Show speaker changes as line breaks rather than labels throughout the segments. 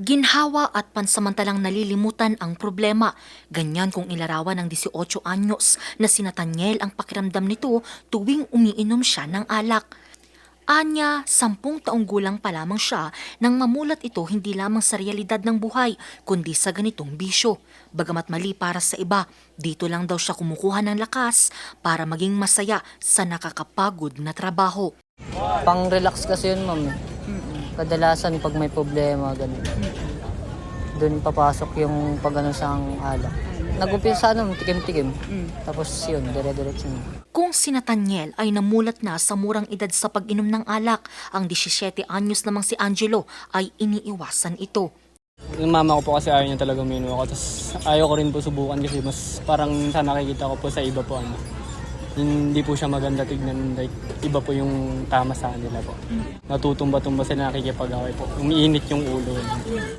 Ginhawa at pansamantalang nalilimutan ang problema. Ganyan kung ilarawan ng 18 anyos na sina Taniel ang pakiramdam nito tuwing umiinom siya ng alak. Anya, 10 taong gulang pa lamang siya nang mamulat ito hindi lamang sa realidad ng buhay, kundi sa ganitong bisyo. Bagamat mali para sa iba, dito lang daw siya kumukuha ng lakas para maging masaya sa nakakapagod na trabaho.
Pang-relax kasi yun, ma'am. Kadalasan pag may problema, ganun. Doon papasok yung pag-ano sa alak. Nag-umpisa tikim-tikim. Tapos yun, dire-diretso na.
Kung sina Taniel ay namulat na sa murang edad sa pag-inom ng alak, ang 17 anyos namang si Angelo ay iniiwasan ito.
Yung mama ko po kasi ayaw niya talaga uminom ako. Tapos ayaw ko rin po subukan kasi mas parang sa nakikita ko po sa iba po hindi po siya maganda tignan, like iba po yung tama sa kanila po. Natutumba-tumba sila, nakikipag-away po. Umiinit yung ulo.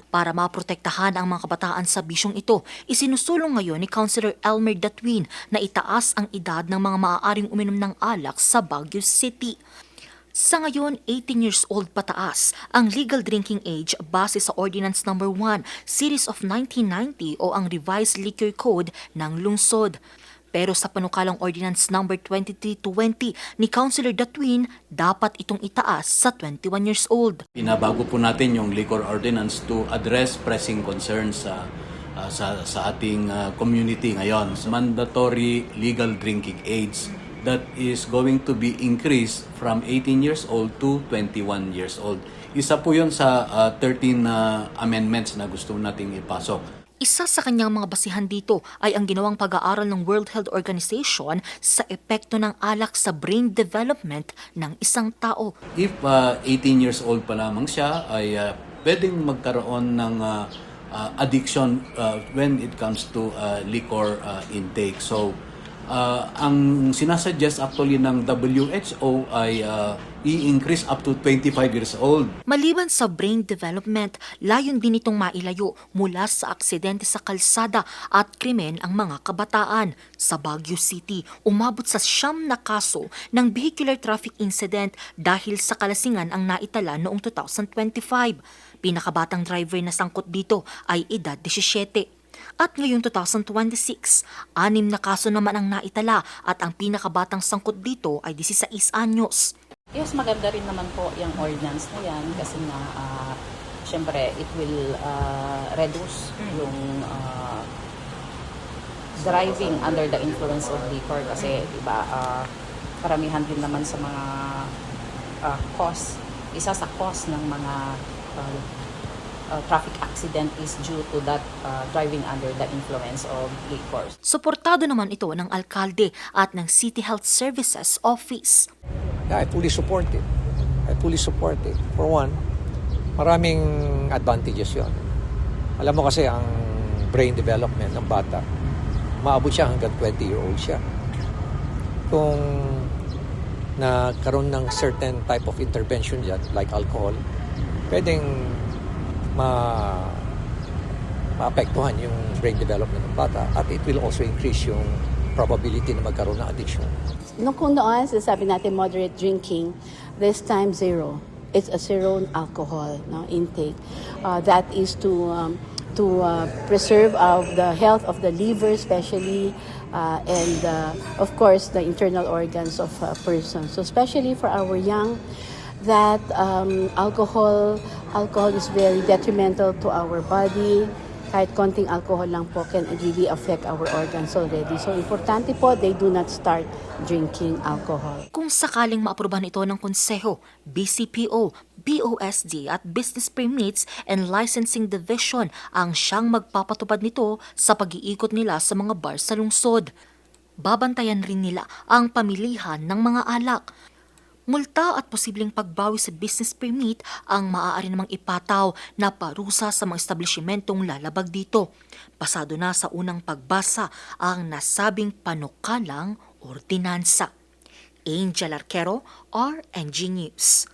Para maprotektahan ang mga kabataan sa bisyong ito, isinusulong ngayon ni Councilor Elmer Datwin na itaas ang edad ng mga maaaring uminom ng alak sa Baguio City. Sa ngayon, 18 years old pataas ang legal drinking age base sa Ordinance No. 1, Series of 1990 o ang Revised Liquor Code ng lungsod. Pero sa panukalang Ordinance No. 2320 ni Councilor Datwin, dapat itong itaas sa 21 years old.
Pinabago po natin yung liquor ordinance to address pressing concerns sa ating community ngayon. Mandatory legal drinking age that is going to be increased from 18 years old to 21 years old. Isa po yun sa 13 amendments na gusto nating ipasok.
Isa sa kanyang mga basihan dito ay ang ginawang pag-aaral ng World Health Organization sa epekto ng alak sa brain development ng isang tao.
If 18 years old pa lamang siya, ay pwedeng magkaroon ng addiction when it comes to liquor intake. So, ang sinasuggest actually ng WHO ay i-increase up to 25 years old.
Maliban sa brain development, layon din itong mailayo mula sa aksidente sa kalsada at krimen ang mga kabataan. Sa Baguio City, umabot sa 9 na kaso ng vehicular traffic incident dahil sa kalasingan ang naitala noong 2025. Pinakabatang driver na sangkot dito ay edad 17. At ngayong 2026, 6 na kaso naman ang naitala at ang pinakabatang sangkot dito ay 16 anyos.
Yes, maganda rin naman po yung ordinance na yan kasi nga, syempre, it will reduce yung driving under the influence of liquor kasi, diba, karamihan din naman sa mga cause, isa sa cause ng mga traffic accident is due to that driving under the influence of liquor.
Suportado naman ito ng alkalde at ng City Health Services Office.
Yeah, I fully support it. For one, maraming advantages yon. Alam mo kasi ang brain development ng bata, maabot siya hanggang 20-year-old siya. Kung nagkaroon ng certain type of intervention dyan, like alcohol, pwedeng maapektuhan yung brain development ng bata at it will also increase yung probability na magkaroon ng addiction.
Kung noon, sabi natin moderate drinking, this time zero. It's a zero alcohol intake. That is to preserve the health of the liver especially and of course the internal organs of a person. So especially for our young, that alcohol is very detrimental to our body. Kahit konting alcohol lang po can really affect our organs already. So importante po, they do not start drinking alcohol.
Kung sakaling maaprobahan ito ng Konseho, BCPO, BOSD at Business Permits and Licensing Division ang siyang magpapatupad nito sa pag-iikot nila sa mga bar sa lungsod. Babantayan rin nila ang pamilihan ng mga alak. Multa at posibleng pagbawi sa business permit ang maaari namang ipataw na parusa sa mga establishmentong lalabag dito. Pasado na sa unang pagbasa ang nasabing panukalang ordinansa. Angel Arquero, RNG News.